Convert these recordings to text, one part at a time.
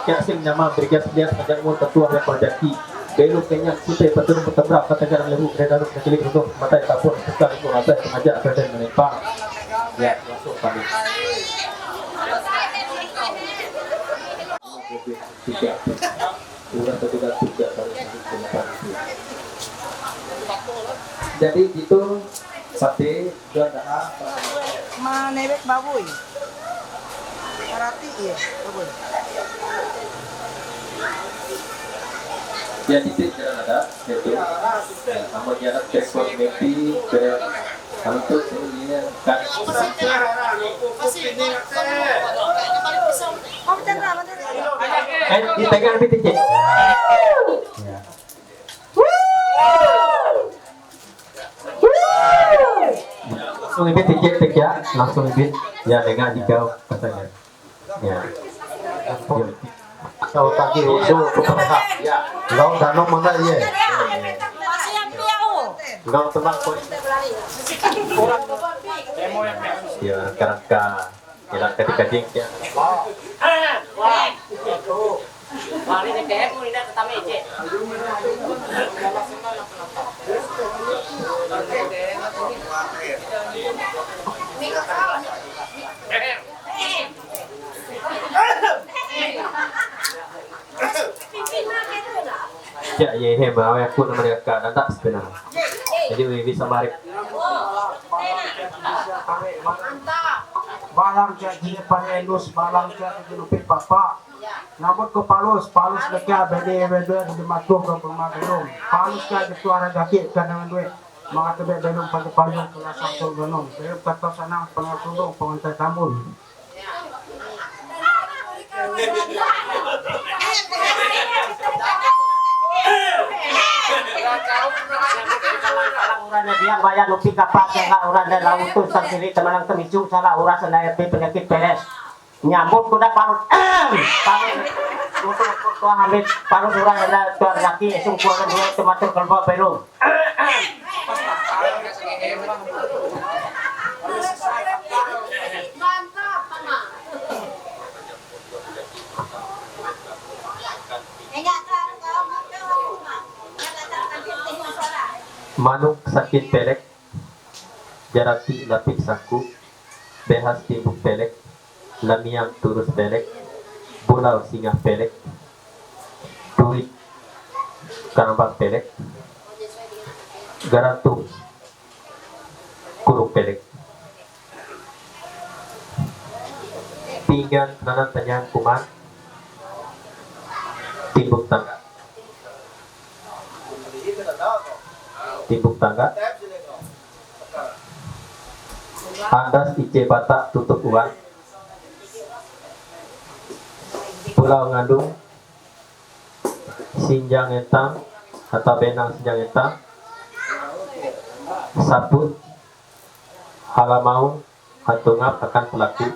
Kiasim nama berikan sedia sepanjang umur ketua yang berjaki belum kenyang kita betul bertebrak katakan lehu dan kecil untuk mata tapur sekali itu rasa sengaja akan menimpa ya langsung kami tiga kurang ketiga tiga jadi itu sate dan Manebek baboy. Karati ya, baboy. Ya di sini ada itu kamu jangan tekor mepi ke kamu tuh ini kan dipegang pitiknya langsung ibit tiket ya langsung ibit ya dengan dikau katanya ya Kau tadi itu kepada ya kau danau mana ye? kau teman pun ya kerangka ya ketika jengkel Mari ni kayak mo nila tatami je. ya ye he mau aku nama mereka dan tak sebenarnya jadi bisa marik Balang jadi panelus, balang jadi lupit papa. Nabot ko palus lekya bede di matuh ke pemagulung. Palus ka itu ada daki ka dengan duit. Mga tebe belum pada palung kula sakto ganon. Pero kata sana pangatulong pangantai tambun. Urang dia bayar lupi kapak yang urang dan laut tu sendiri teman yang temicu salah urang senaya penyakit peres. Nyambut kuda parut untuk hamil parut urang ada tuan laki esung kuaran dua tomato kalba belum. manuk sakit pelek jarati lapik saku behas timbuk pelek lamiang turus pelek bulau singa pelek duit karambak pelek garantung kurung pelek pinggan nanan tanyang kuman timbuk tangga Timbuk tangga. Andas ice batak tutup uan. Pulau ngandung. Sinjang entang atau benang sinjang entang. Saput. Halamau atau ngap akan pelaku.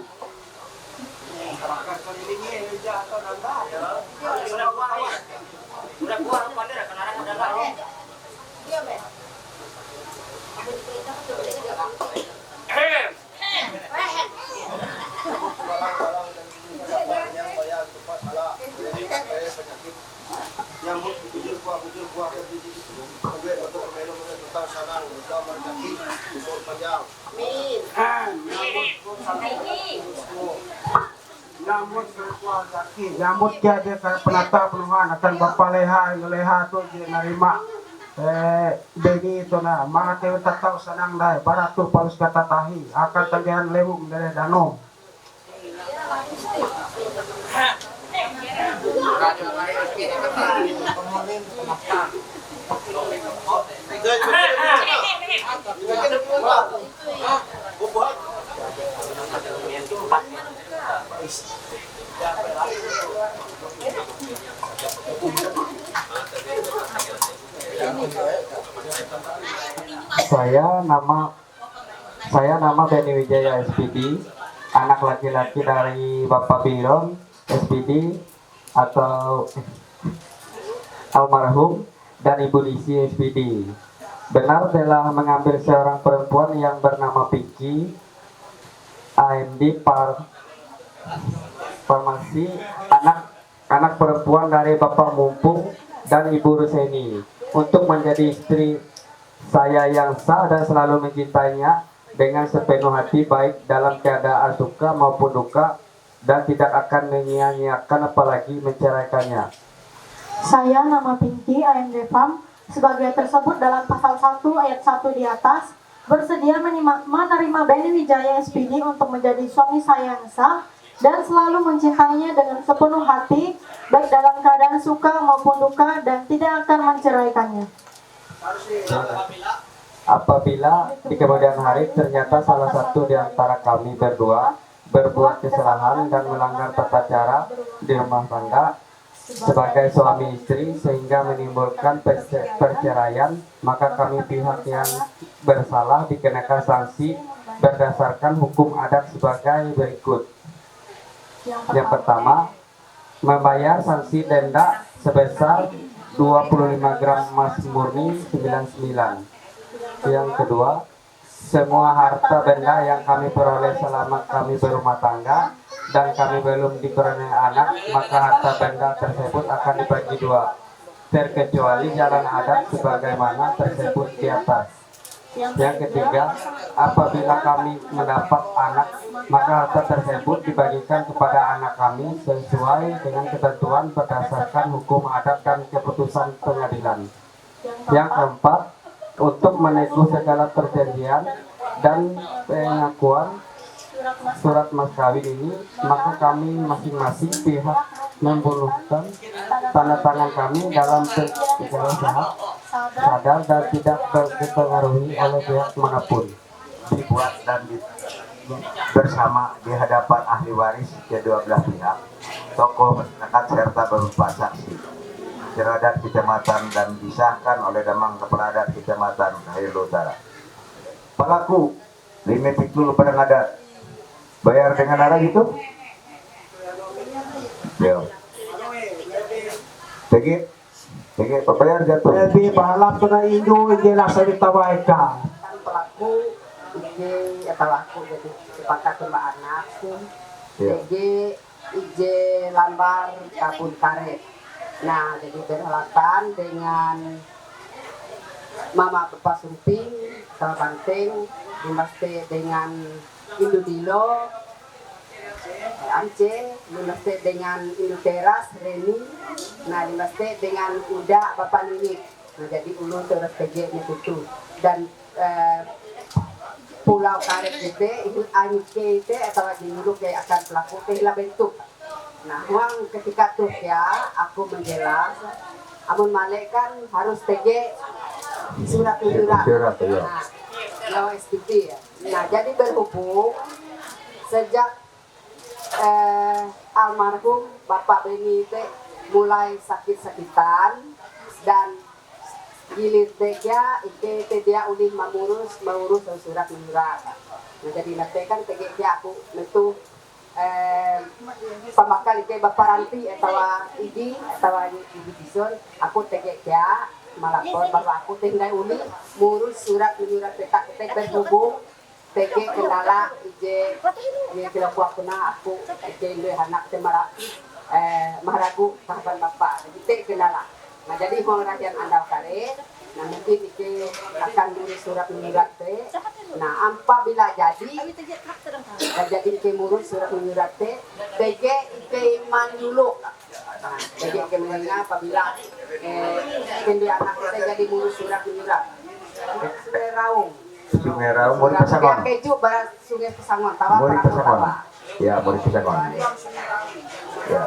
Nyambut jadi penata penuhan akan Bapak leha tu dia narima begi itu na mga tewe tataw sanang dai barato palus kata tahi akan tagihan lewu dari danau. Saya nama Benny Wijaya SPD, anak laki-laki dari Bapak Biron SPD atau almarhum dan Ibu Lisi SPD. Benar telah mengambil seorang perempuan yang bernama Pinky AMD Farmasi, anak perempuan dari Bapak Mumpung dan Ibu Ruseni, untuk menjadi istri saya yang sah dan selalu mencintainya dengan sepenuh hati, baik dalam keadaan suka maupun duka, dan tidak akan menyia-nyiakan apalagi menceraikannya. Saya nama Pinky AMD Farm sebagai tersebut dalam pasal 1 ayat 1 di atas, bersedia menerima Benny Wijaya SPD untuk menjadi suami saya yang sah dan selalu mencintainya dengan sepenuh hati, baik dalam keadaan suka maupun duka, dan tidak akan menceraikannya. Apabila di kemudian hari ternyata salah satu di antara kami berdua berbuat kesalahan dan melanggar tata cara di rumah tangga sebagai suami istri sehingga menimbulkan perceraian, maka kami pihak yang bersalah dikenakan sanksi berdasarkan hukum adat sebagai berikut. Yang pertama, membayar sanksi denda sebesar 25 gram emas murni 99. Yang kedua, semua harta benda yang kami peroleh selama kami berumah tangga dan kami belum dikaruniai anak, maka harta benda tersebut akan dibagi dua, terkecuali jalan adat sebagaimana tersebut di atas. Yang ketiga, apabila kami mendapat anak, maka harta tersebut dibagikan kepada anak kami sesuai dengan ketentuan berdasarkan hukum adat dan keputusan pengadilan. Yang keempat, untuk meneguh segala perjanjian dan pengakuan surat mas kawin ini, maka kami masing-masing pihak membunuhkan tanda tangan kami dalam segala sehat, sadar dan tidak dipengaruhi oleh pihak manapun. Dibuat dan bersama di hadapan ahli waris kedua belah pihak, tokoh masyarakat serta berupa saksi terhadap kecamatan dan disahkan oleh Damang Kepala Adat Kecamatan Kahilo Utara. Pelaku 5 pikul pada ngadat bayar dengan arah gitu. Ya. Tegi bayar jatuh. Jadi balap tu na Indo jelas sa ditawaika. Pelaku ije pelaku jadi sepakat sama anakku. Jadi ije lambar kabun karet. Nah, jadi berhalatan dengan Mama Bapak Sumping, Sama Banteng, dimaste dengan Indo Dilo, Ance, dimaste dengan Indo Teras, Reni, nah dimaste dengan Uda Bapak Linik. Nah, jadi ulun terus kejeknya itu. Dan Pulau Karet itu, itu Ance itu, atau dulu kayak akan pelaku kehilah bentuk. Nah, uang ketika tuh ya, aku menjelas, amun malek kan harus TG surat menyurat. Surat, iya. Nah, lewat SPP ya. Nah, jadi berhubung sejak almarhum Bapak Beni teh mulai sakit-sakitan dan gilir dia dia udah mengurus surat menyurat. Nah, jadi nanti kan TG dia aku itu pamakal ike Bapak Ranti atau Igi Bison aku TG dia malapor bapak aku tinggal uli ngurus surat menyurat petak berhubung TG kendala ije ini tidak aku ije le anak temara maharagu kapan bapak jadi kendala. Nah jadi mau rakyat anda kare nah mungkin ike akan ngurus surat menyurat teh. Nah apabila jadi ike ngurus surat menyurat teh TG ike manjuluk. Nah, jadi ike menengah apabila kendi anak kita jadi ngurus surat menyurat. Sungai Raung. Sungai Raung mau di Pesangon. Keju barat Sungai Pesangon. Tawa Mau di Pesangon. Ya, mau di Pesangon. Ya.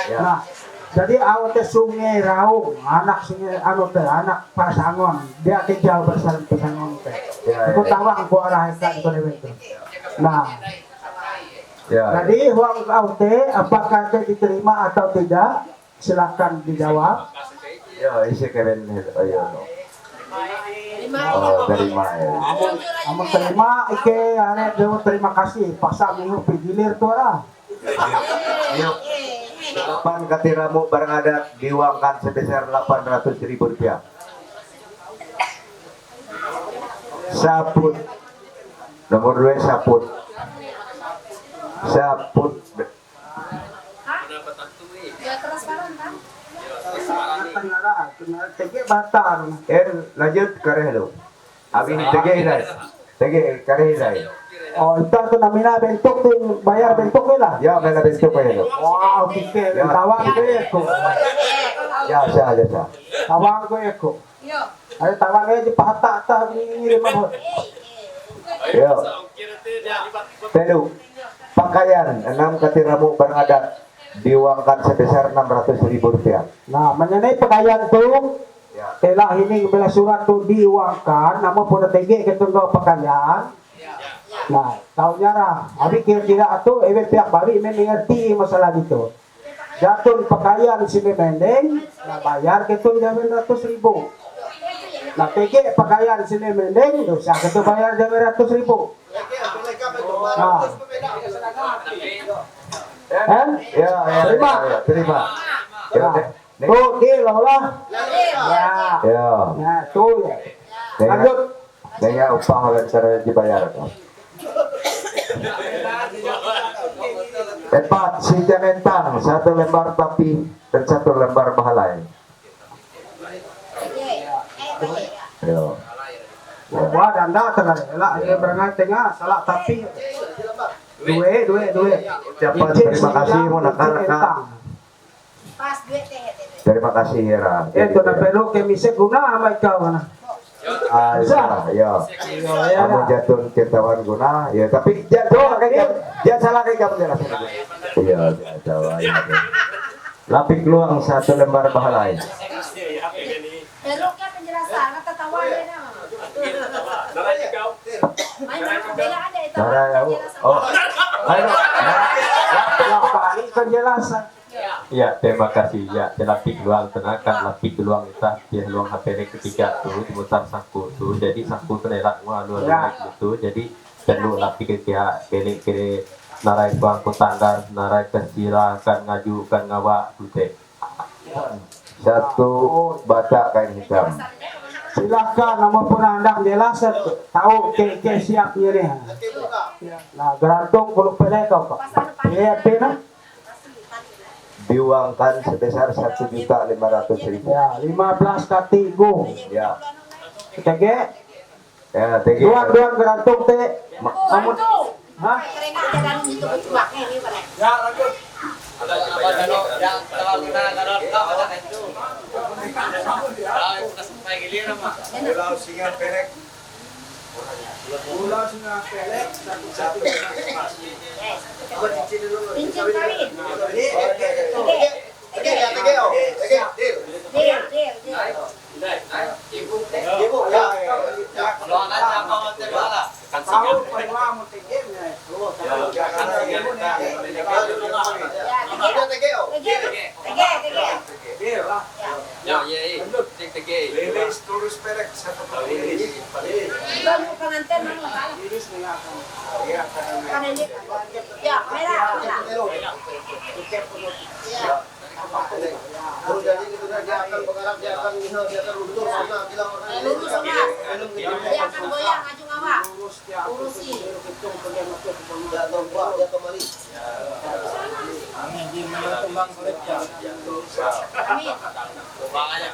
Ya. Nah, jadi awal teh Sungai Raung, anak sungai anak Pasangon, dia kejauh bersama Pesangon teh. Ya, Aku ya. tawang ku arah itu itu. Nah, Ya. jadi uang teh apakah teh diterima atau tidak? Silakan dijawab. Ya, isi keren ayo. Oh, terima ya. Kamu terima, ike ane dewa terima kasih. Pasang minggu pigilir tuh lah. Yuk. Delapan katiramu barang adat diuangkan sebesar 800.000 rupiah. Saput. Nomor 2 saput. Saput. Tege batar. Lanjut karehlo. Abi tege hilai. Tege karehilai. Oh, itu tuh namanya bentuk tuh bayar bentuk lah. Ya, mena bentuk karehlo. Wow, oke. Tawang gue ko. Ya, sa. Tawang gue ko. Ayo tawangnya di pahata ta ngirim apa? Yo. Telu. Pakaian 6 katiramu barang adat diuangkan sebesar 600.000 rupiah. Nah, mengenai pakaian tuh, Ya. telah ini bila surat tuh diuangkan, namun pun tege ketunggal pakaian. Nah, tahu nyara, tapi kira-kira tuh pihak Bali mengerti masalah gitu. Jatuh pakaian sini mending, nah bayar ketun 900.000. Nah, tege pakaian sini mending, dosa ketun bayar 900.000. Nah, Ya, Terima. terima. Ya, nah, tuh deal lah. Ya, Ya. nah tuh ya. Lanjut. Dengan upah dan cara dibayar. Empat, si Janentang, 1 lembar tapi dan 1 lembar bahalai. Ya. Wah, danda tengah lah. Dia berangkat tengah salah tapi dua. Ucapan terima kasih mau nakal-nakal. Terima kasih Hera. Itu na pero kemise guna ama ikaw na. Ya. Kamu jatuh certawan guna. Ya, tapi jangan salah kayak kamu jelas. Iya, jatuh. Lapik luang 1 lembar bahalai. Pero kaya penjelasan, natatawa na na. May bela ada ito. Oh, ayo. Lapik penjelasan. Ya, terima kasih. Ya, lapik luang tenakan lapik luang kita dia luang HP ketiga tuh dimutar saku tuh. Jadi saku tuh nelak luar gitu. Jadi perlu lapik ketiga kiri narai bangku tanggar, narai kesilakan ngajukan ngawa tute. 1 batak kain hitam. Silakan namun pun anda jelasan tahu ke siap ini. Nah, gantung kalau pelek kau. Ya, pena. Diuangkan sebesar 1.500.000. Ya, 15 kati go. Ya. Tege. Ya, tegi. Duan gantung teh. Kamu hah? Keringat jalan itu berjuang ini boleh. Cincin kawin. Dia akan goyang aju ngawak. Urusi. Amin.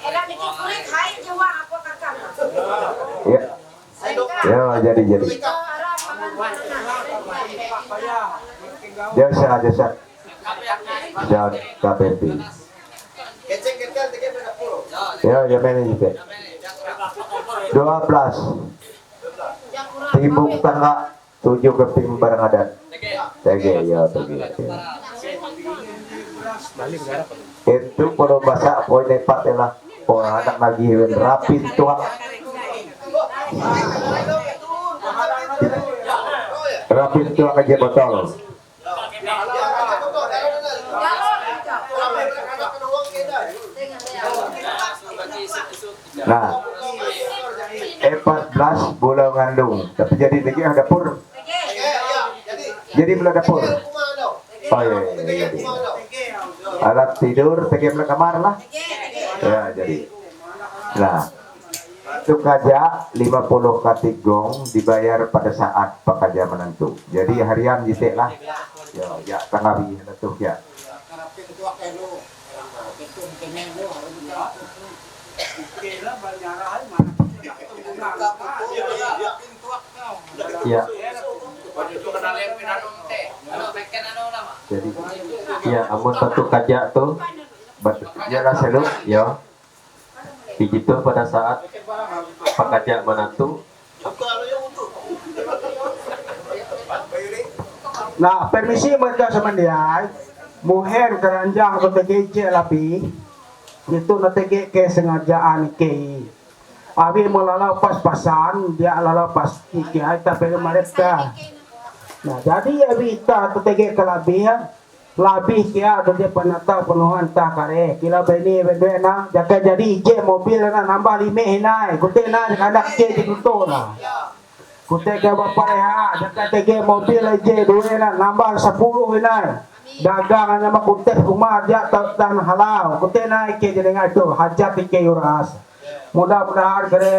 Elah dikit kulit hai jiwa apa kakak. Ya. Ya, jadi. Jasa. Jangan KPP. Ya, mana juga. 12. Timbuk tangga 7 keping barang adat. TG ya TG. Itu kalau bahasa poin nepat lah. Oh anak lagi rapin tua. Rapin tua aja botol. Nah, 14 bulan ngandung, tapi jadi lagi ada dapur. Jadi belah dapur. Oh iya. Alat tidur, pergi belah kamar lah. Ya jadi. Nah, untuk kerja 50 katigong dibayar pada saat pekerja menentu. Jadi harian jitik lah. Ya tengah hari menentu ya. Ya. Jadi, ya amun tentu kajak tuh, jalan selu, ya. Begitu pada saat pekerja menantu. Nah, permisi mereka sama dia. Muher keranjang atau TGC lapi. Itu nanti ke sengajaan ke. Abi melalau pas-pasan, dia lalau pas tiga, tapi mereka. Nah, jadi abi kita TG kelabihan. Labih kia atau dia penata penuhan tak kare. Kila beni berdua na, jaka jadi ije mobil na nambah 5 hinai. Kute na anak ije di kuto na. Kute ke bapak reha, jaka TG mobil ije 2 na nambah 10 hinai. Dagang nama kute rumah dia tan halal. Kute na ike jadi ngatu hajat ike uras. Mudah-mudahan kare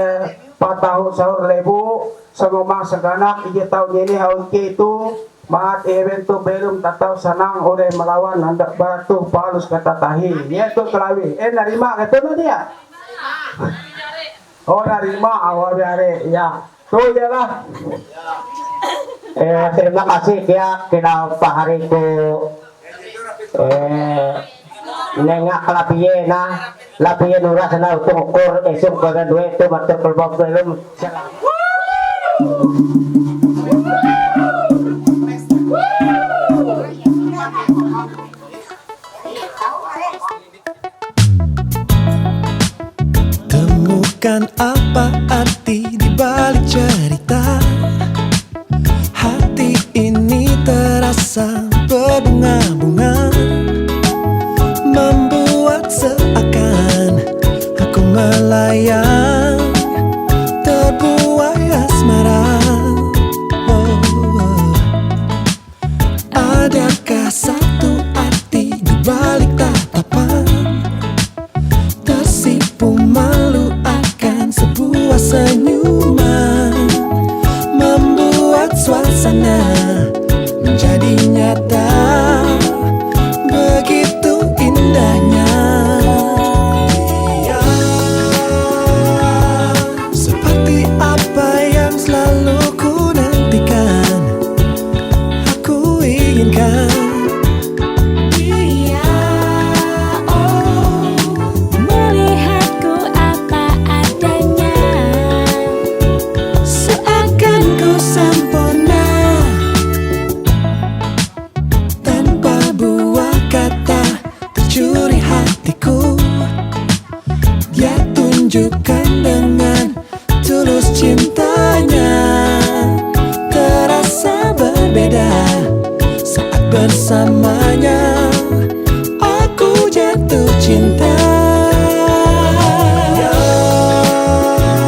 4 tahun sahur lebu semua seganak ije tahun ini hau ike itu. Maat evento belum tatau sanang oleh melawan nandak batu palus kata tahi. Ini tu kelawi. Narima kata tu dia. Oh narima awal biare. Ya. Tu je lah. Terima kasih kia kena pahari ku. Nengak lapiye na. Lapiye nurah sana untuk ukur esok pada duit tu batul kerbau belum. Temukan apa arti di balik cerita. Hati ini terasa berbunga-bunga, membuat seakan aku melayang terbuai asmara. Adakah satu arti di balik tatapan? Tersipu malu akan sebuah senyuman, membuat suasana menjadi nyata. dan dengan tulus cintanya terasa berbeda saat bersamanya. Aku jatuh cinta.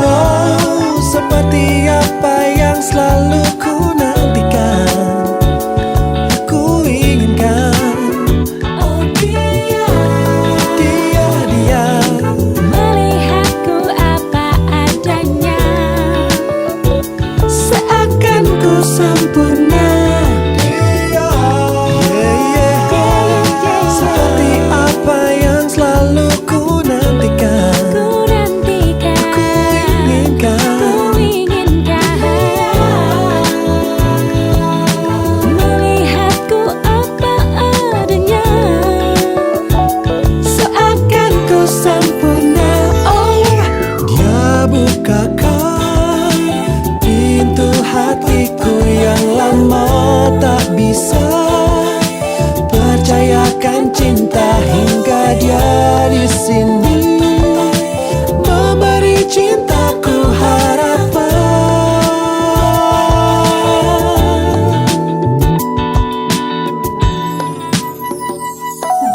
Oh, seperti apa yang selalu ku nantikan, aku inginkan. Oh dia melihatku apa adanya, seakan ku sempurna. Seperti apa yang selalu ku nantikan, ku inginkan. Melihatku apa adanya, seakan ku sempurna. Oh, dia bukakan pintu hatiku yang lama tak bisa percayakan cinta, hingga dia di sini memberi cintaku harapan.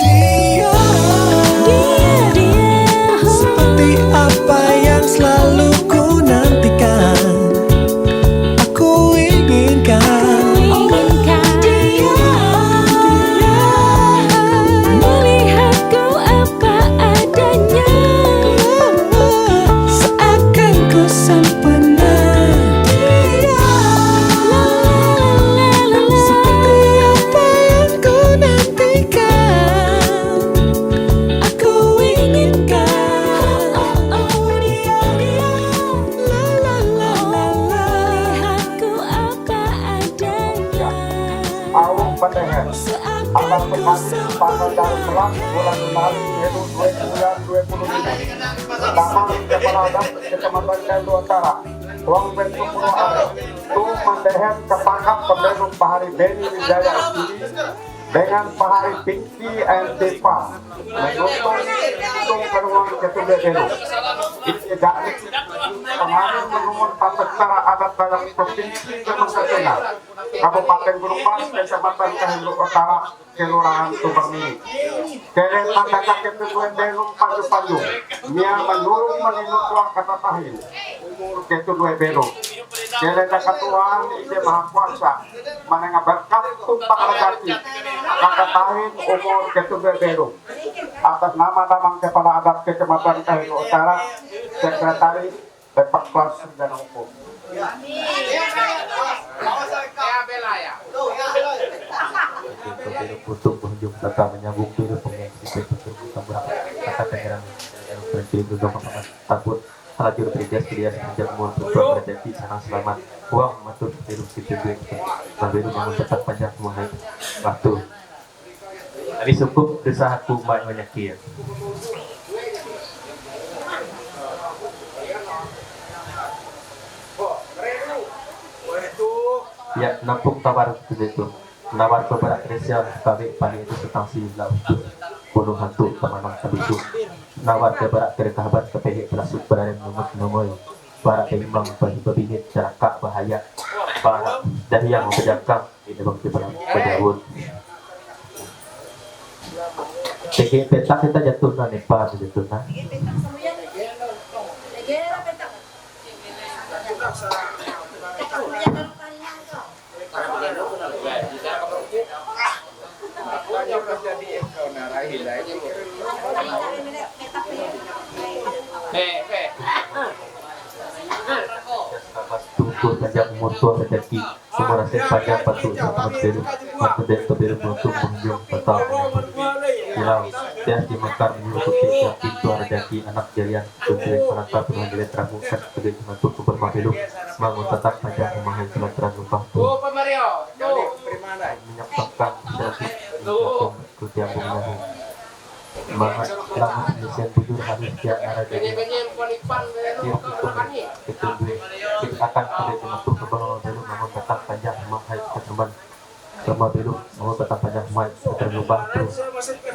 Dia seperti apa yang selalu ku nantikan, aku inginkan. Melihatku apa adanya, seakan ku sempurna. Seperti apa yang ku nantikan, aku inginkan. Melihatku apa adanya. Awang Pandehan, Allah Pengasih Pasal Darul Melang, bulan Januari 2025. Pertama, Kepala Adat Kecamatan Kayu Utara, Ruang Bentuk Pulau Are, Tung Mandehan Kepakat Pembelum Pahari Beni Wijaya Studi dengan Pahari Pinky and Depa menuntun Tung Keruang Ketumbe Belu. Ini dari pengaruh menumur tata cara adat dalam Provinsi Sumatera Tengah, Kabupaten Gunung Mas, Kecamatan Kayu Utara, Kelurahan Tumbang Mini. Kere tanda kaki Ketua Belum Panju-Panju, Mia menurung menurut tuang kata tahin, Ketua Belum. Kere kata Tuhan Ide Maha Kuasa, menengah berkat tumpang legati, kata tahin umur Ketua Belum. Atas nama Damang Kepala Adat Kecamatan Kayu Utara, Sekretaris Depak Kelas dan Hukum. Untuk pengunjung serta menyambung biru pengisi petunjuk tabrak kata pangeran berhenti duduk takut halajur berjas dia sejak umur berbuat rezeki senang selamat uang matur biru situ biru biru bangun tetap panjang mengenai waktu. Tadi cukup desa aku banyak kia. Ya, nampung tawar itu. Nawar beberapa kresial kami paling itu setangsi laut gunung hantu temanang tabisu. Nawar beberapa kereta habat kepehik belasuk berada nomor para imam berbingit jarakak bahaya para dari yang memperjangkang ini bangkit berjauh. Tegi petak kita jatuh na Nepal jatuh na. Tunggu panjang umur tua rezeki semua nasib panjang patuh sama biru mata dan kebiru beruntung pengunjung tetap hilang dia dimekar menyuruh tiap pintu rezeki anak jalian tujuan penata penuh jalian teramukan sebagai membantu bermahilu bangun tetap panjang memahami pelataran lumpah menyebabkan serasi kutiang bungamu semangat lama penyisian bujur hari setiap arah jadi itu kita akan pergi membantu kebangunan dulu namun tetap panjang memahami keteman sama dulu namun tetap panjang memahami terlubang terus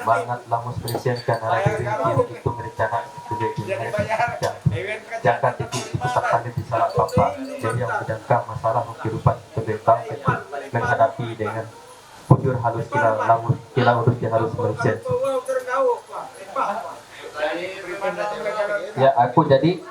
banget lama penyisian kan arah jadi itu merencana sebagai Jangan diputarkan di salah papa. Jadi yang menjangka masalah kehidupan kehidupan itu menghadapi dengan bujur halus kila urus halus manusia. Ya aku jadi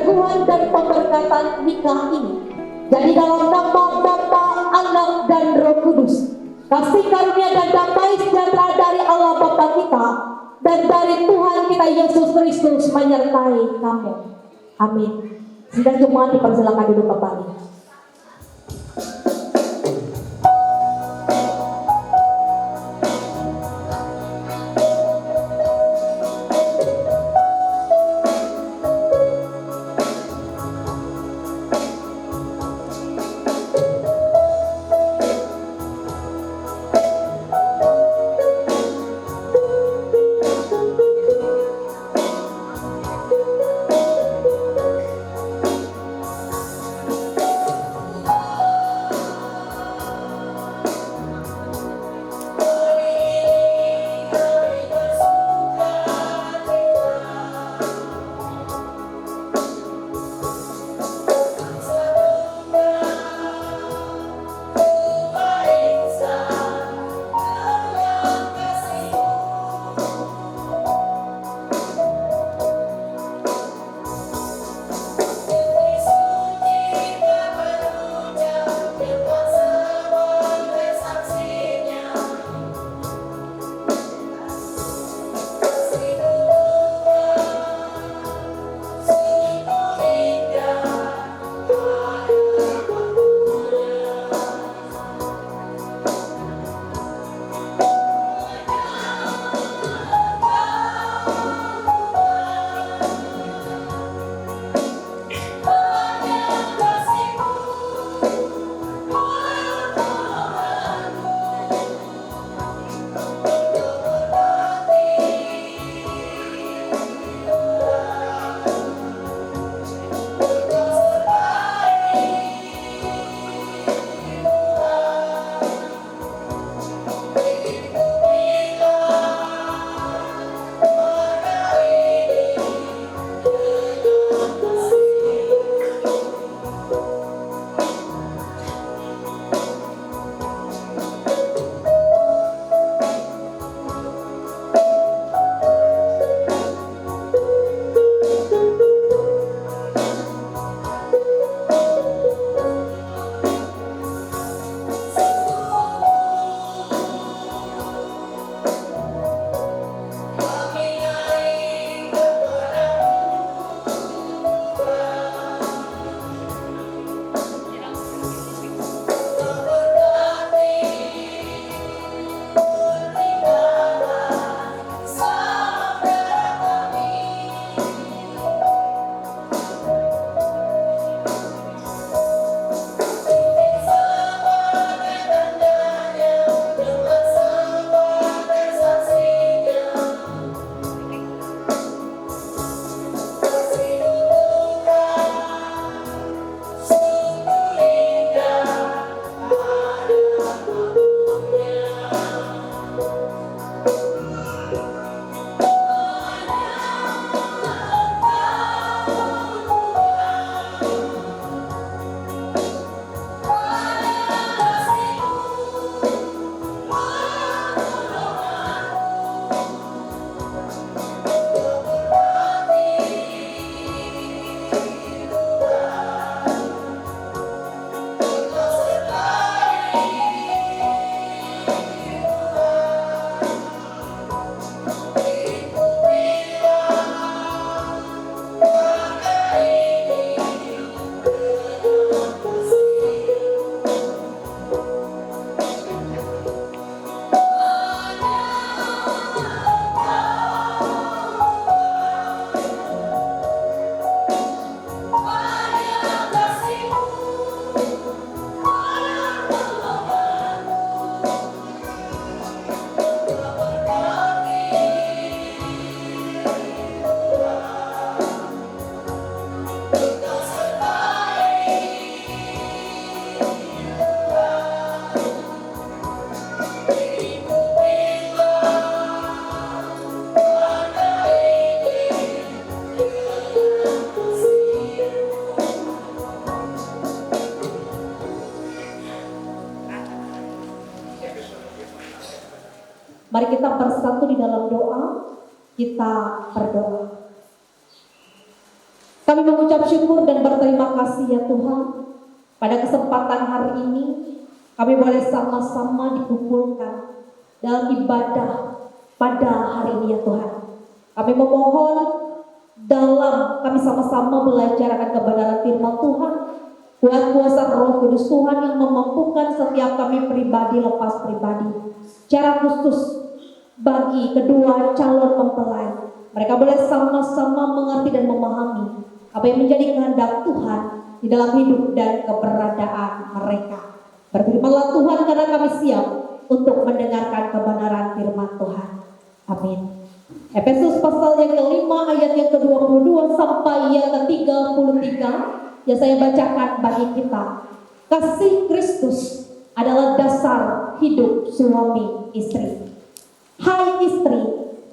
peneguhan dan pemberkatan nikah ini. Jadi dalam nama Bapa, Anak, dan Roh Kudus, kasih karunia dan damai sejahtera dari Allah Bapa kita dan dari Tuhan kita Yesus Kristus menyertai kamu. Amin. Sidang Jemaat dipersilakan duduk kembali. Mari kita bersatu di dalam doa, kita berdoa. Kami mengucap syukur dan berterima kasih ya Tuhan. Pada kesempatan hari ini, kami boleh sama-sama dikumpulkan dalam ibadah pada hari ini ya Tuhan. Kami memohon dalam kami sama-sama belajar akan kebenaran firman Tuhan. Buat kuasa Roh Kudus Tuhan yang memampukan setiap kami pribadi lepas pribadi. Secara khusus bagi kedua calon mempelai, mereka boleh sama-sama mengerti dan memahami apa yang menjadi kehendak Tuhan di dalam hidup dan keberadaan mereka. Berfirmanlah Tuhan karena kami siap untuk mendengarkan kebenaran firman Tuhan. Amin. Efesus pasal yang kelima ayat yang ke-22 sampai yang ke-33 yang saya bacakan bagi kita. Kasih Kristus adalah dasar hidup suami istri. Hai istri,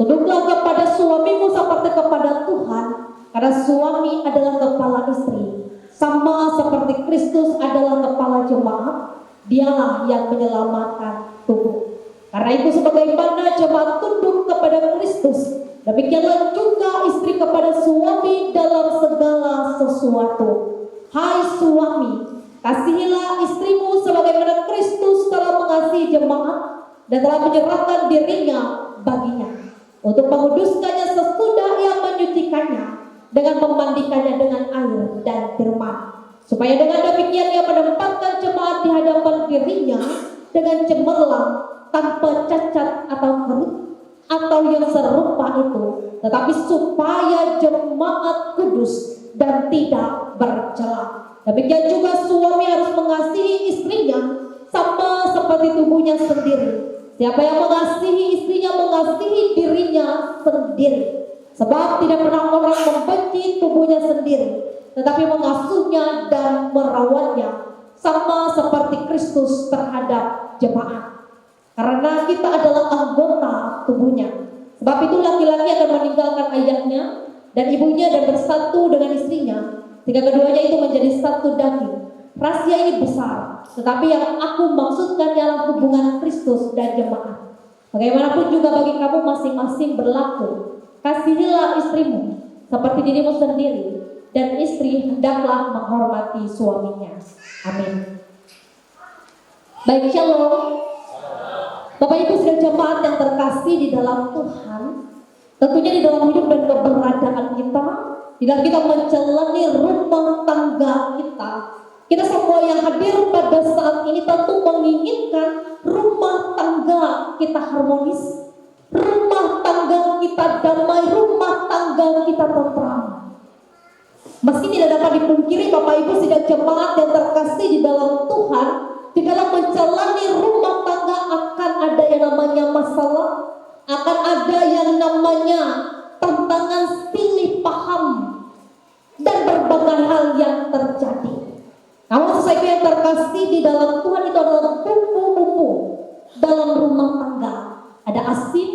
tunduklah kepada suamimu seperti kepada Tuhan, karena suami adalah kepala istri, sama seperti Kristus adalah kepala jemaat. Dialah yang menyelamatkan tubuh. Karena itu sebagaimana jemaat tunduk kepada Kristus, demikianlah juga istri kepada suami dalam segala sesuatu. Hai suami, kasihilah istrimu sebagaimana Kristus telah mengasihi jemaat dan telah menyerahkan dirinya baginya untuk menguduskannya sesudah ia menyucikannya dengan memandikannya dengan air dan firman, supaya dengan demikian ia menempatkan jemaat di hadapan dirinya dengan cemerlang, tanpa cacat atau kerut atau yang serupa itu, tetapi supaya jemaat kudus dan tidak bercela. Demikian juga suami harus mengasihi istrinya sama seperti tubuhnya sendiri. Siapa yang mengasihi istrinya mengasihi dirinya sendiri. Sebab tidak pernah orang membenci tubuhnya sendiri, tetapi mengasuhnya dan merawatnya sama seperti Kristus terhadap jemaat. Karena kita adalah anggota tubuhnya. Sebab itu laki-laki akan meninggalkan ayahnya dan ibunya dan bersatu dengan istrinya, sehingga keduanya itu menjadi satu daging. Rahasia ini besar, tetapi yang aku maksudkan ialah hubungan Kristus dan jemaat. Bagaimanapun juga bagi kamu masing-masing berlaku, kasihilah istrimu seperti dirimu sendiri, dan istri hendaklah menghormati suaminya. Amin. Baik, shalom. Bapak Ibu sedang jemaat yang terkasih di dalam Tuhan, tentunya di dalam hidup dan keberadaan kita, di dalam kita menjalani rumah tangga kita, kita semua yang hadir pada saat ini tentu menginginkan rumah tangga kita harmonis, rumah tangga kita damai, rumah tangga kita tentram. Meski tidak dapat dipungkiri Bapak Ibu sidang jemaat yang terkasih di dalam Tuhan, di dalam menjalani rumah tangga akan ada yang namanya masalah, akan ada yang namanya tantangan silih paham dan berbagai hal yang terjadi. Namun sesuatu yang terkasih di dalam Tuhan itu adalah bumbu-bumbu dalam rumah tangga. Ada asin,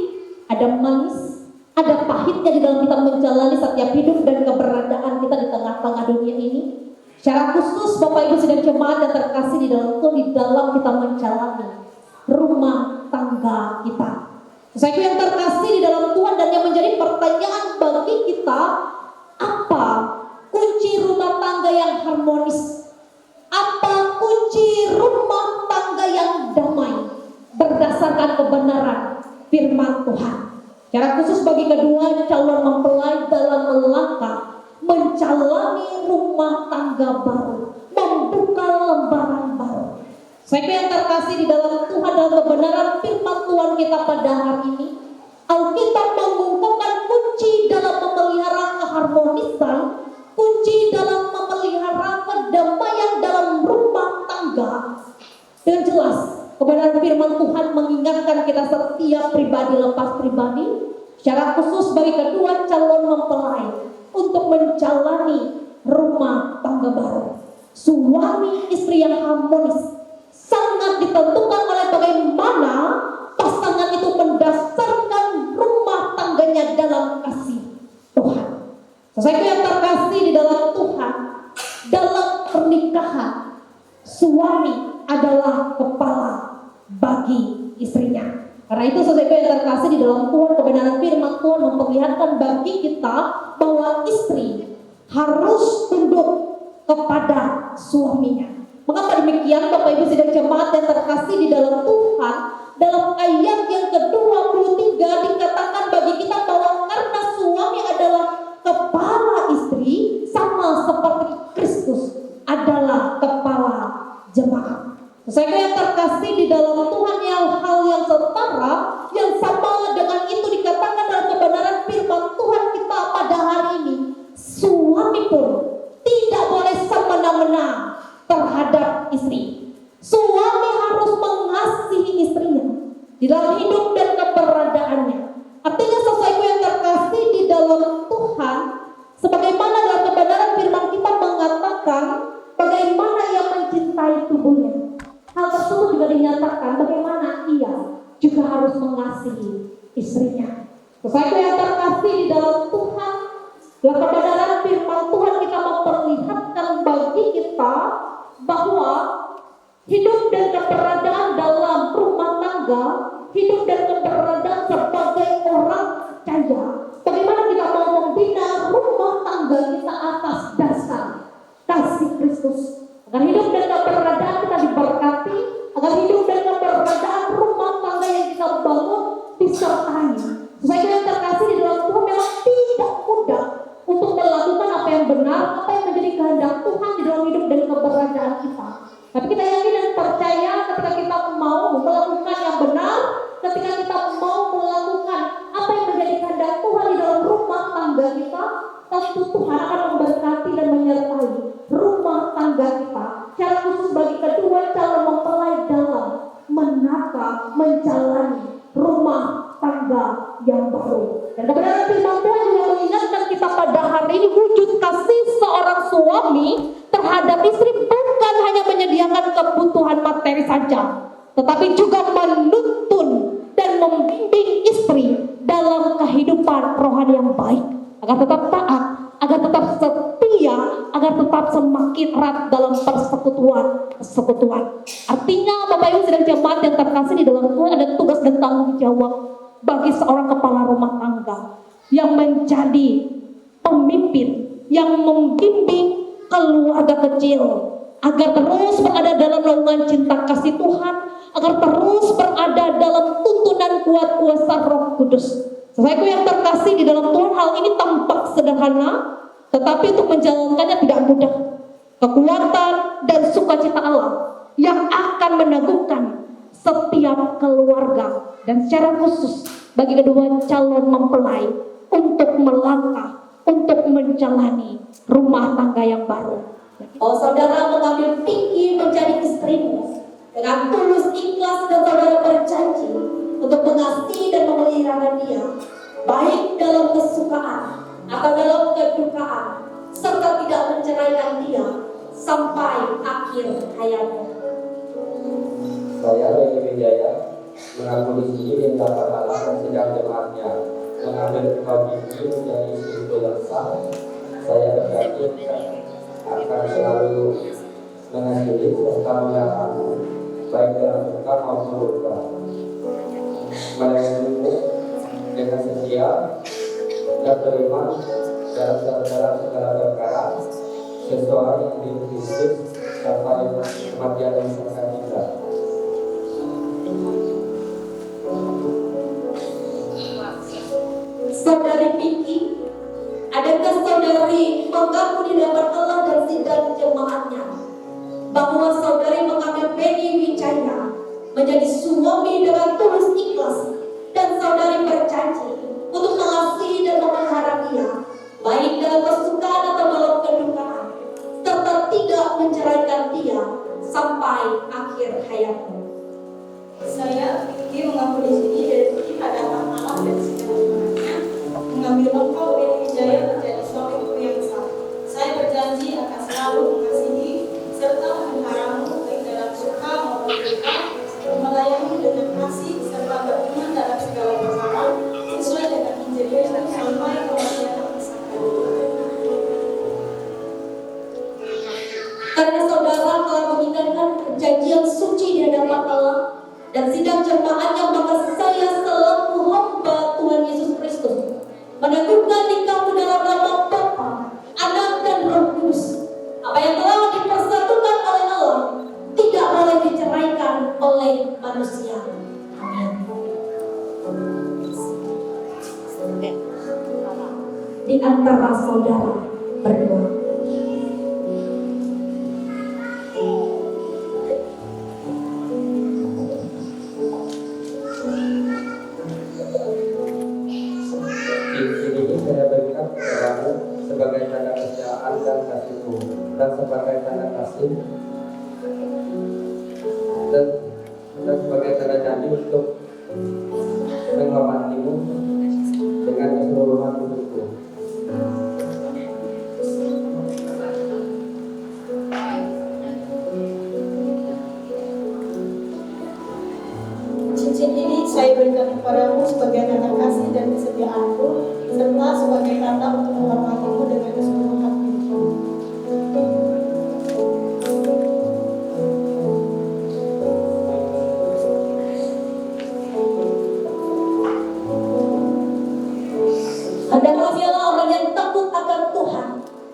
ada manis, ada pahitnya di dalam kita menjalani setiap hidup dan keberadaan kita di tengah-tengah dunia ini. Secara khusus Bapak Ibu sidang jemaat yang terkasih di dalam Tuhan, di dalam kita menjalani rumah tangga kita. Sesuatu yang terkasih di dalam Tuhan dan yang menjadi pertanyaan bagi kita, apa kunci rumah tangga yang harmonis? Apa kunci rumah tangga yang damai berdasarkan kebenaran firman Tuhan? Secara khusus bagi kedua calon mempelai dalam melangkah menjalani rumah tangga baru, membuka lembaran baru. Sesuatu yang terkasih di dalam Tuhan dalam kebenaran firman Tuhan kita pada hari ini, Alkitab mengungkapkan kunci dalam memelihara keharmonisan, kunci dalam memelihara kedamaian dalam rumah tangga. Dengan jelas kebenaran firman Tuhan mengingatkan kita setiap pribadi lepas pribadi, secara khusus bagi kedua calon mempelai, untuk menjalani rumah tangga baru. Suami istri yang harmonis sangat ditentukan oleh bagaimana pasangan itu mendasarkan rumah tangganya dalam kasih Tuhan. Sesuatu yang terkasih di dalam Tuhan, dalam pernikahan, suami adalah kepala bagi istrinya. Karena itu sesuatu yang terkasih di dalam Tuhan, kebenaran firman Tuhan memperlihatkan bagi kita bahwa istri harus tunduk kepada suaminya. Mengapa demikian Bapak Ibu sidang jemaat yang terkasih di dalam Tuhan? Dalam ayat yang ke-23 dikatakan bagi kita bahwa karena suami adalah kepala terkasih di dalam Tuhan, yang hal yang setara, yang sama dengan itu dikatakan dalam kebenaran firman Tuhan kita pada hari ini. Suami pun tidak boleh semena-mena terhadap istri. Suami harus mengasihi istrinya di dalam hidup dan keberadaannya. Artinya sesuatu yang terkasih di dalam Tuhan, sebagaimana dalam kebenaran firman kita mengatakan bagaimana ia mencintai tubuhnya. Hal tersebut juga dinyatakan bagaimana ia juga harus mengasihi istrinya. Sesuatu yang terkasih di dalam Tuhan, dalam kebenaran firman Tuhan kita memperlihatkan bagi kita bahwa hidup dan keberadaan dalam rumah tangga, hidup dan keberadaan sebagai orang percaya, bagaimana kita mau membina rumah tangga kita atas dasar kasih Kristus, agar hidup dan keberadaan kita diberkati, agar hidup dan keberadaan rumah tangga yang kita bangun disertai. Sesuatu yang terkasih di dalam Tuhan memang tidak mudah untuk melakukan apa yang benar, apa yang menjadi kehendak Tuhan di dalam hidup dan keberadaan kita. Tapi kita yakin dan percaya ketika kita mau melakukan yang benar, ketika kita mau melakukan apa yang menjadi kehendak Tuhan di dalam rumah tangga kita, tentu Tuhan akan memberkati dan menyertai rumah tangga kita. Secara khusus bagi kedua calon mempelai dalam menata, menjalani rumah tangga yang baru. Dan kebenaran firman Tuhan juga mengingatkan kita pada hari ini, wujud kasih seorang suami terhadap istri bukan hanya menyediakan kebutuhan materi saja, tetapi juga menuntun dan membimbing istri dalam kehidupan rohani yang baik, agar tetap taat, agar tetap setia, agar tetap semakin erat dalam persekutuan. Artinya Bapak Ibu sedang jemaat yang terkasih di dalam Tuhan, ada tugas dan tanggung jawab bagi seorang kepala rumah tangga yang menjadi pemimpin, yang membimbing keluarga kecil agar terus berada dalam naungan cinta kasih Tuhan, agar terus berada dalam tuntunan kuat kuasa Roh Kudus. Sesuatu yang terkasih di dalam Tuhan, hal ini tampak sederhana, tetapi untuk menjalankannya tidak mudah. Kekuatan dan sukacita Allah yang akan meneguhkan setiap keluarga, dan secara khusus bagi kedua calon mempelai untuk melangkah, untuk menjalani rumah tangga yang baru. Oh, saudara mengambil Pinky menjadi istrimu dengan tulus ikhlas, dan saudara berjanji untuk mengasihi dan memelihara dia, baik dalam kesukaan atau dalam kedukaan, serta tidak menceraikan dia sampai akhir hayatnya. Saya Benny Wijaya mengaku di sini minta pada Allah dan sidang jemaatnya mengambil Pinky menjadi istri yang sah. Saya berjanji akan selalu mengasihi serta memelihara baik dalam suka maupun duka, melayanimu dengan setia dan terima dalam segala perkara sesuai yang diutus sampai kematian yang akan kita. Saudari Pinky, adakah saudari mengaku di hadapan Allah dan sidang jemaatnya bahwa saudari mengambil Benny Wijaya menjadi suami dengan tulus ikhlas, dan saudari berjanji untuk mengasihi dan memelihara dia baik dalam kesukaan atau dalam kedukaan, serta tidak menceraikan dia sampai akhir hayatnya? Saya Pinky mengaku di sini dari hadapan Allah dan sidang jemaatnya mengambil engkau Benny Wijaya menjadi suamiku yang sah. Saya berjanji akan selalu mengasihi serta memeliharamu baik dalam suka maupun duka, melayanimu dengan kasih serta beriman dalam segala perkara sesuai dengan Injil Yesus sampai kematian yang disahkan. Karena saudara telah mengindahkan perjanjian suci di hadapan Allah dan sidang jemaatnya, maka saya selaku hamba Tuhan Yesus Kristus meneguhkan nikahmu dalam nama Bapa, Anak dan Roh Kudus. Apa yang telah dipersatukan oleh Allah tidak boleh diceraikan oleh manusia. Amin. Di antara saudara berdua. dan sebagai tanda kasih dan sebagai tanda janji untuk menghormatimu dengan keseluruhan hidupku. Cincin ini saya berikan kepadamu sebagai tanda kasih dan kesetiaanku, serta sebagai tanda untuk menghormatimu dengan keseluruhan hidupku. Hendaklah dialah orang yang takut akan Tuhan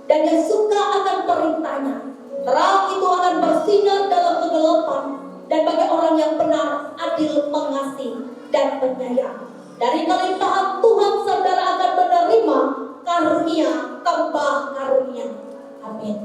dan yang suka akan perintahnya. Terang itu akan bersinar dalam kegelapan, dan bagi orang yang benar, adil, pengasih, dan penyayang. Dari kelimpahan Tuhan saudara akan menerima karunia tambah karunia. Amin.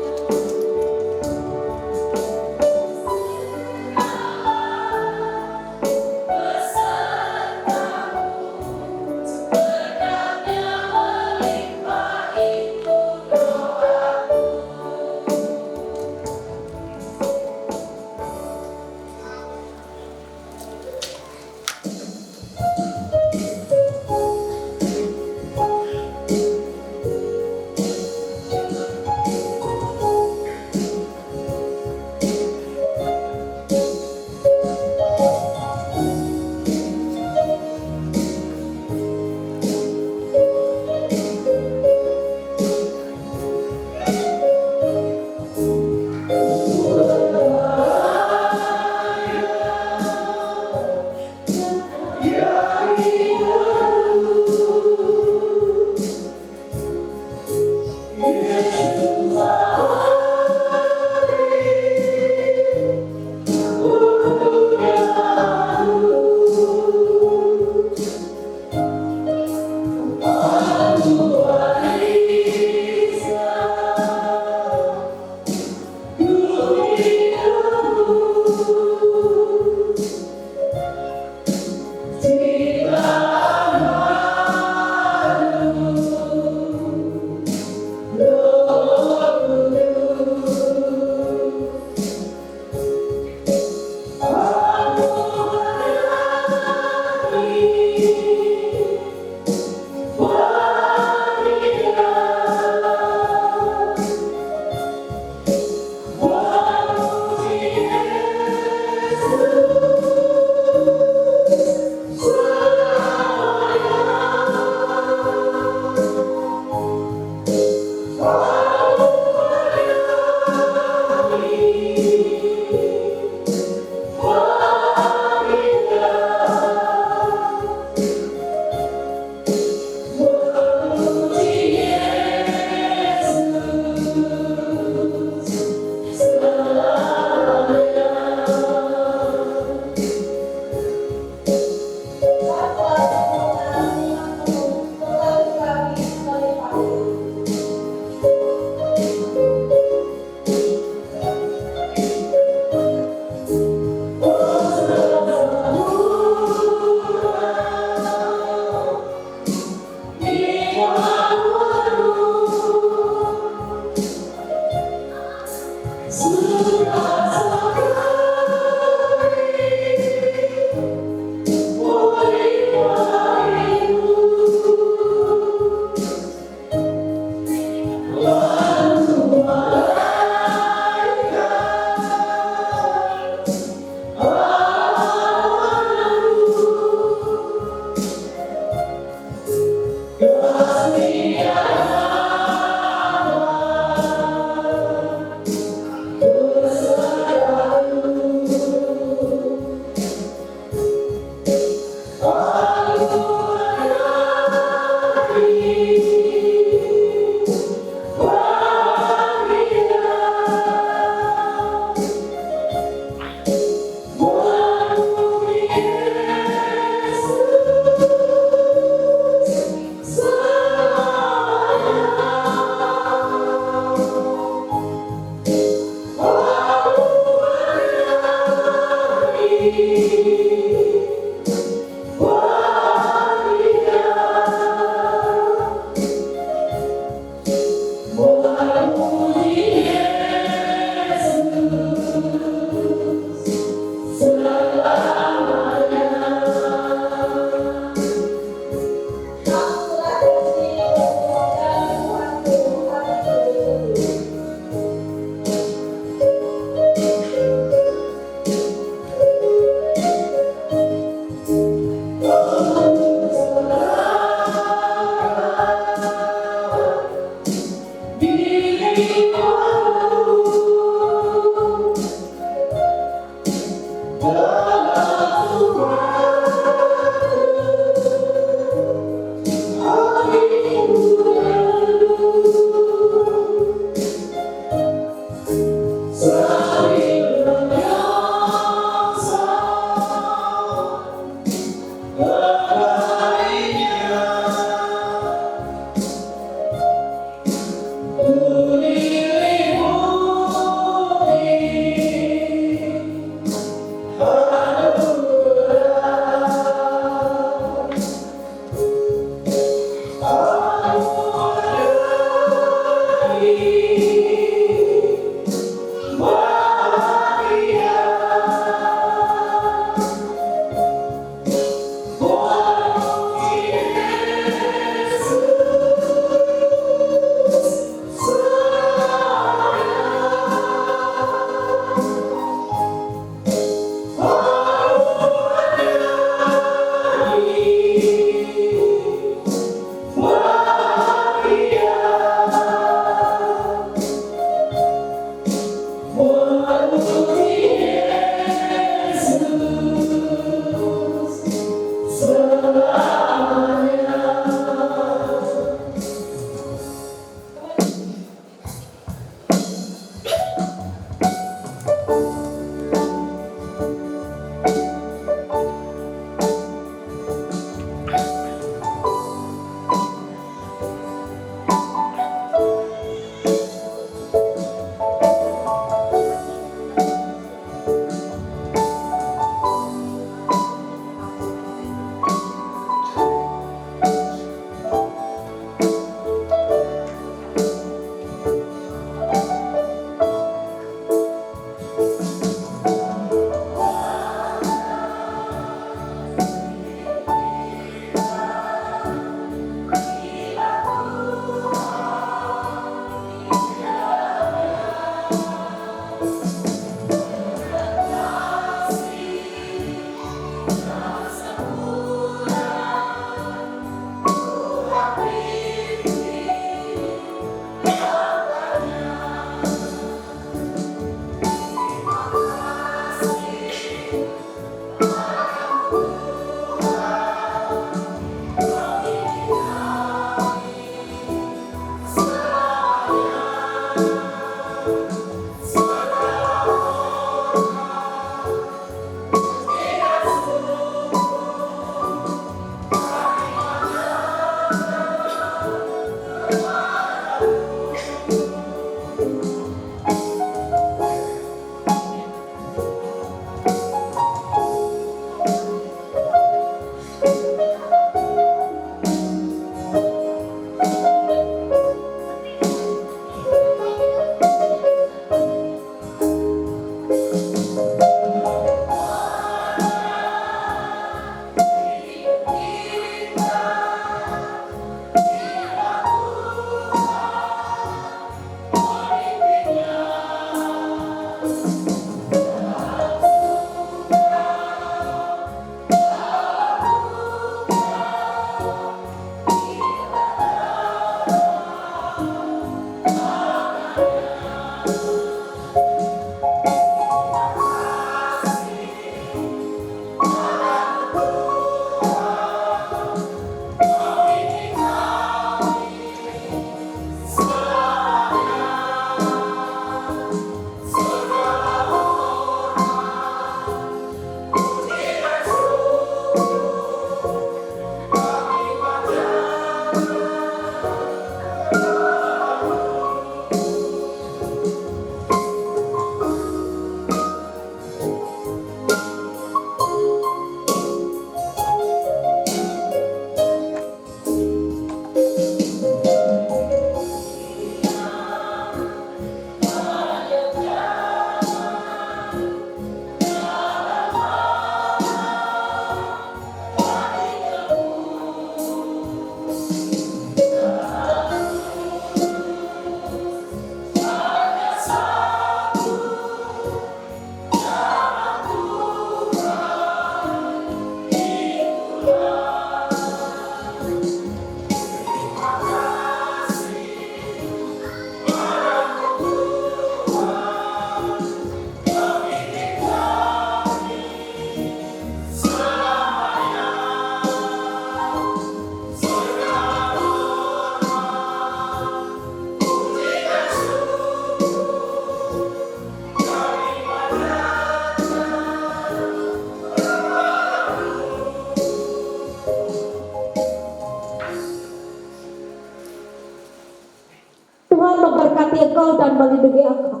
melindungi engkau.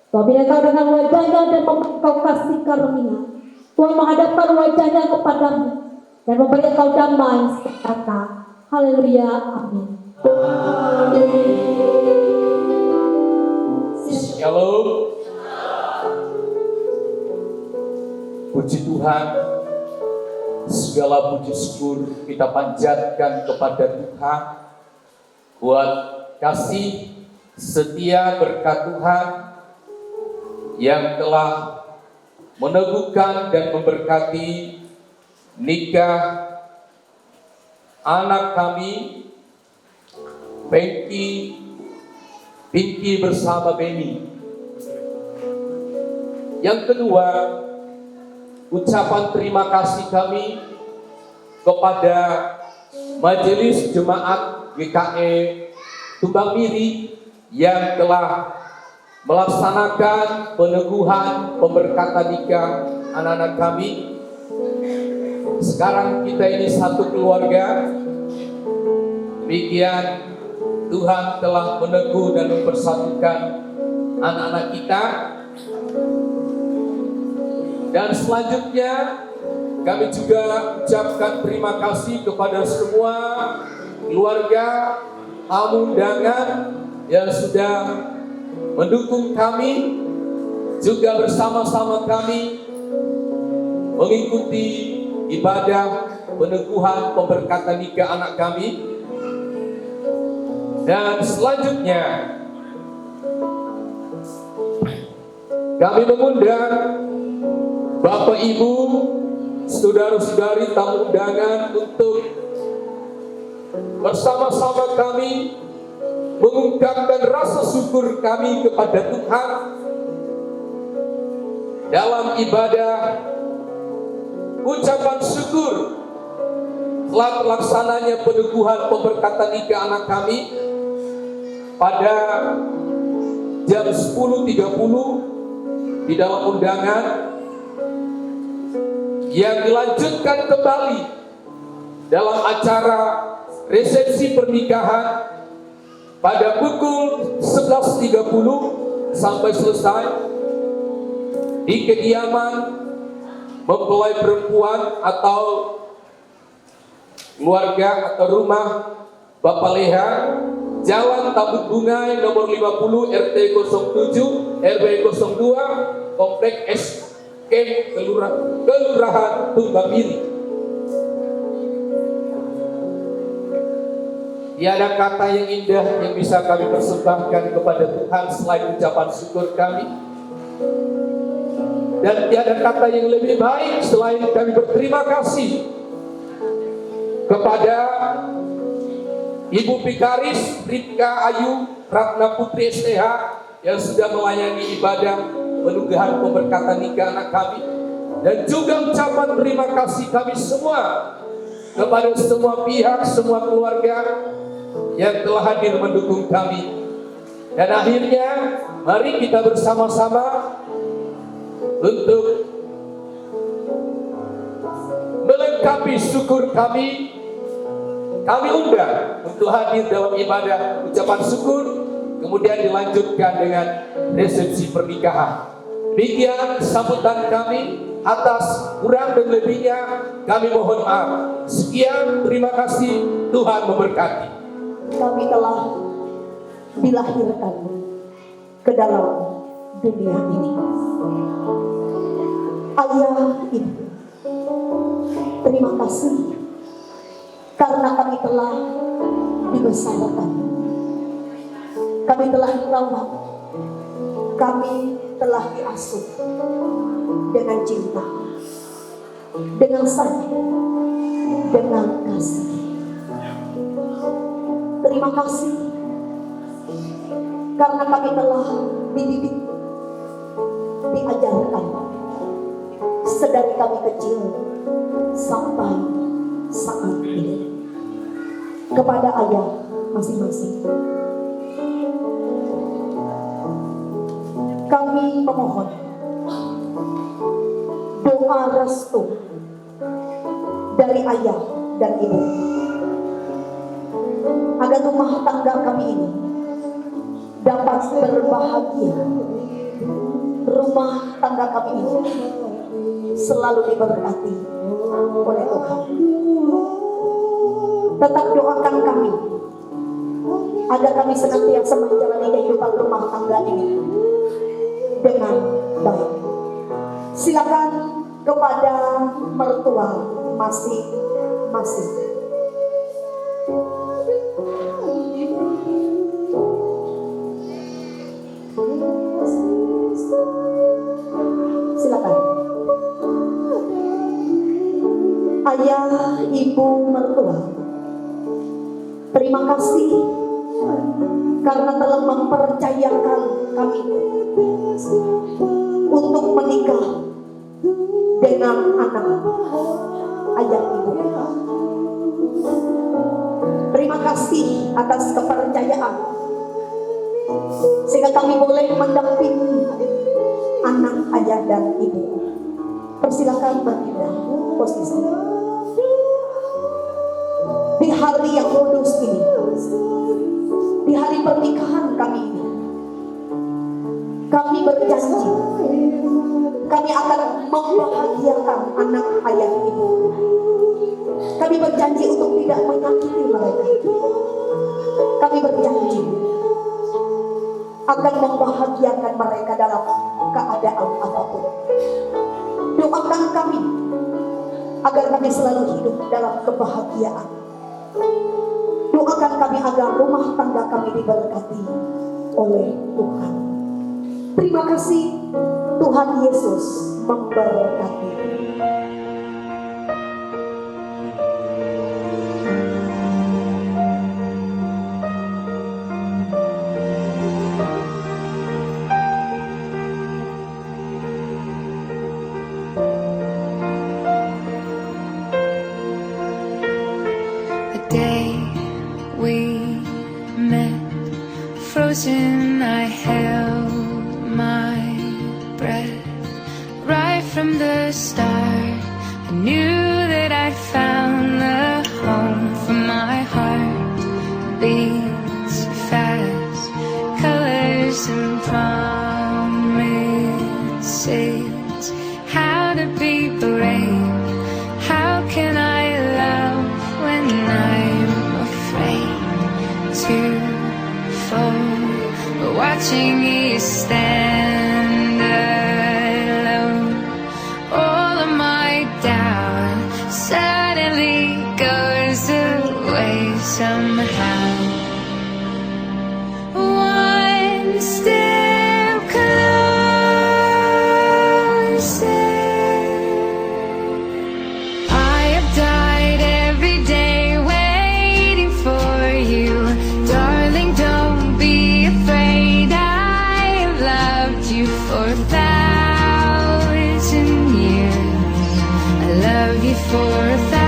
Tuhan, bila engkau dengan wajahnya dan engkau kasih karunia, Tuhan menghadapkan wajahnya kepadamu dan memberi engkau damai sejahtera. Haleluya, amin. Shalom. Puji Tuhan, segala puji syukur kita panjatkan kepada Tuhan buat kasih setia berkat Tuhan yang telah meneguhkan dan memberkati nikah anak kami Pinky bersama Beni. Yang kedua, ucapan terima kasih kami kepada Majelis Jemaat GKE Tumbang Miri yang telah melaksanakan peneguhan pemberkatan nikah anak-anak kami. Sekarang kita ini satu keluarga. Demikian Tuhan telah meneguh dan mempersatukan anak-anak kita. Dan selanjutnya kami juga ucapkan terima kasih kepada semua keluarga tamu undangan yang sudah mendukung kami, juga bersama-sama kami mengikuti ibadah peneguhan pemberkatan nikah anak kami. Dan selanjutnya kami mengundang Bapak Ibu, saudara-saudari tamu undangan untuk bersama-sama kami mengungkapkan rasa syukur kami kepada Tuhan dalam ibadah ucapan syukur telah terlaksananya peneguhan pemberkatan nikah anak kami pada jam 10.30 di dalam undangan, yang dilanjutkan kembali dalam acara resepsi pernikahan pada pukul 11.30 sampai selesai di kediaman mempelai perempuan atau keluarga atau rumah Bapak Leha, Jalan Tabut Bungai nomor 50 RT 07 RW 02 Komplek SK Kelurahan Tumbang Miri. Tiada kata yang indah yang bisa kami persembahkan kepada Tuhan selain ucapan syukur kami. Dan tiada kata yang lebih baik selain kami berterima kasih kepada Ibu Vikaris Ripka Ayu Ratna Putri STH yang sudah melayani ibadah peneguhan pemberkatan nikah anak kami, dan juga ucapan terima kasih kami semua kepada semua pihak, semua keluarga yang telah hadir mendukung kami. Dan akhirnya mari kita bersama-sama untuk melengkapi syukur kami. Kami undang untuk hadir dalam ibadah ucapan syukur, kemudian dilanjutkan dengan resepsi pernikahan. Demikian sambutan kami. Atas kurang dan lebihnya kami mohon maaf. Sekian, terima kasih, Tuhan memberkati. Kami telah dilahirkan ke dalam dunia ini. Ayah, Ibu, terima kasih karena kami telah dibesarkan, kami telah dirawat, kami telah diasuh dengan cinta, dengan sayang, dengan kasih. Terima kasih karena kami telah dididik, diajarkan sedari kami kecil sampai saat ini kepada ayah masing-masing. Kami memohon doa restu dari ayah dan ibu agar rumah tangga kami ini dapat berbahagia. Rumah tangga kami ini selalu diberkati oleh Tuhan. Tetap doakan kami agar kami senantiasa menjalani kehidupan rumah tangga ini dengan baik. Silakan kepada mertua masing-masing. Silakan. Ayah, ibu mertua, terima kasih karena telah mempercayakan kami untuk menikah dengan anak ayah ibu. Terima kasih atas kepercayaan sehingga kami boleh mendampingi anak ayah dan ibu. Persilakan berpindah posisi. Di hari yang kudus ini, di hari pernikahan kami ini, kami berjanji kami akan membahagiakan anak ayah ibu. Kami berjanji untuk tidak menyakiti mereka. Kami berjanji akan membahagiakan mereka dalam keadaan apapun. Doakan kami agar kami selalu hidup dalam kebahagiaan. Doakan kami agar rumah tangga kami diberkati oleh Tuhan. Terima kasih, Tuhan Yesus memberkati. Frozen, I held my breath. Right from the start, I knew that I found the home for my heart. Beats fast, colors and promises. How to be brave, how can I love when I'm afraid to fall? Watching you stand alone, all of my doubt suddenly goes away somehow. One step closer. I have died every day waiting for you, darling. Don't be afraid. For 1,000 years, I love you for 1,000